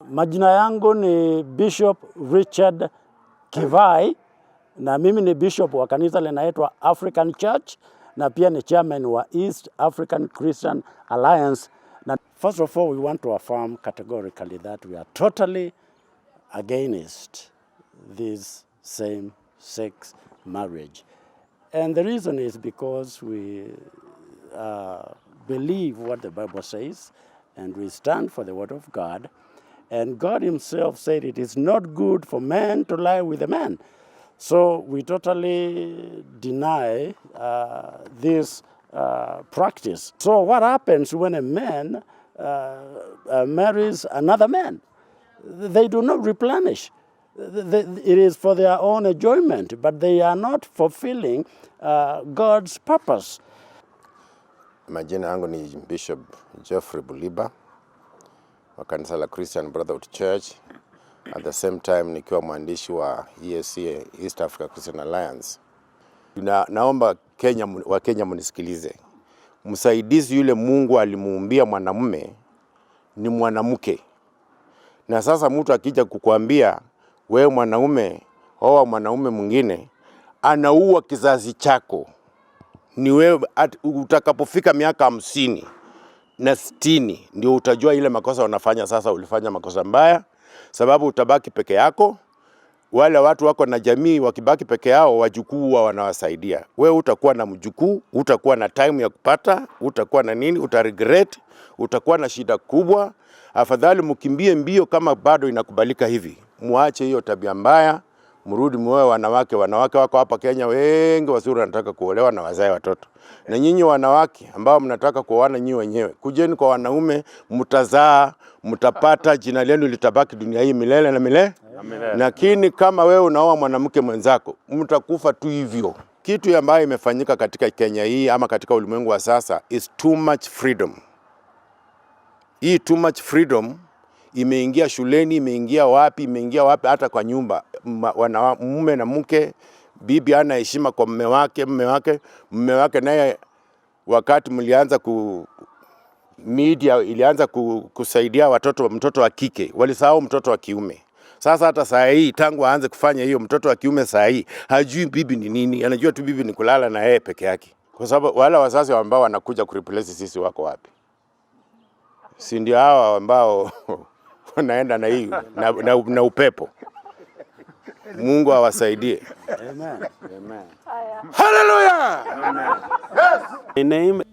Majina yangu ni Bishop Richard Kivai na mimi ni bishop wa kanisa linaitwa African Church na pia ni chairman wa East African Christian Alliance. Na first of all, we want to affirm categorically that we are totally against this same-sex marriage. And the reason is because we believe what the Bible says and we stand for the word of God. And God himself said it is not good for man to lie with a man. So we totally deny this practice. So what happens when a man marries another man? They do not replenish. It is for their own enjoyment, but they are not fulfilling God's purpose. Majina yangu ni Bishop Jeffrey Buliba wa kanisa la Christian Brotherhood Church. At the same time nikiwa mwandishi wa EAC, East Africa Christian Alliance. Naomba Wakenya mnisikilize. Msaidizi yule Mungu alimuumbia mwanamume ni mwanamke. Na sasa mtu akija kukuambia wewe mwanaume oa mwanaume mwingine, anaua kizazi chako. Ni wewe utakapofika miaka 50 na 60 ndio utajua ile makosa unafanya. Sasa ulifanya makosa mbaya, sababu utabaki peke yako. Wale watu wako na jamii wakibaki peke yao, wajukuu wanawasaidia. Wewe utakuwa na mjukuu, utakuwa na time ya kupata, utakuwa na nini, utaregret, utakuwa na shida kubwa. Afadhali mkimbie mbio kama bado inakubalika hivi. Muache hiyo tabia mbaya, mrudi muoe wanawake. Wanawake wako hapa Kenya wengi wazuri wanataka kuolewa na wazae watoto. Na nyinyi wanawake ambao mnataka kuoana nyinyi wenyewe, kujeni kwa wanaume, mtazaa, mtapata, jina lenu litabaki dunia hii milele na milele. Lakini kama wewe unaoa mwanamke mwenzako, mtakufa tu hivyo. Kitu ambayo imefanyika katika Kenya hii ama katika ulimwengu wa sasa is too much freedom. Hii too much freedom imeingia shuleni, imeingia wapi hata kwa nyumba. Mume na mke, bibi ana heshima kwa mume wake naye wakati mlianza media ilianza kusaidia mtoto wa kike, walisahau mtoto wa kiume. Sasa hata saa hii tangu aanze kufanya hiyo, mtoto wa kiume saa hii hajui bibi ni nini, anajua tu bibi ni kulala na yeye peke yake. Kwa sababu wale wazazi ambao wanakuja kureplace sisi wako wapi? Si ndio hawa ambao wanaenda na hii na upepo. Mungu awasaidie. Amen. Amen. Hallelujah. Amen. Yes. My name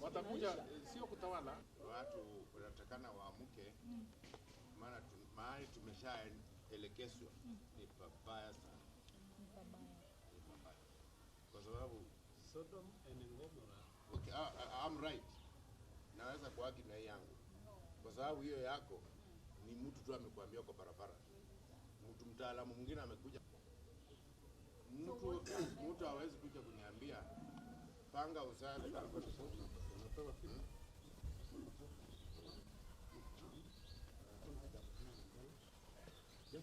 watakuja sio kutawala watu, wanatakana waamuke, maana mahali tumeshaelekezwa ni pabaya sana. Kwa sababu Sodom and Gomorrah, okay, I'm right, naweza kuagi na yangu, kwa sababu hiyo yako ni mtu tu amekuambia kwa barabara. Mtu mtaalamu mwingine amekuja, mtu hawezi kuja kuniambia panga usafi.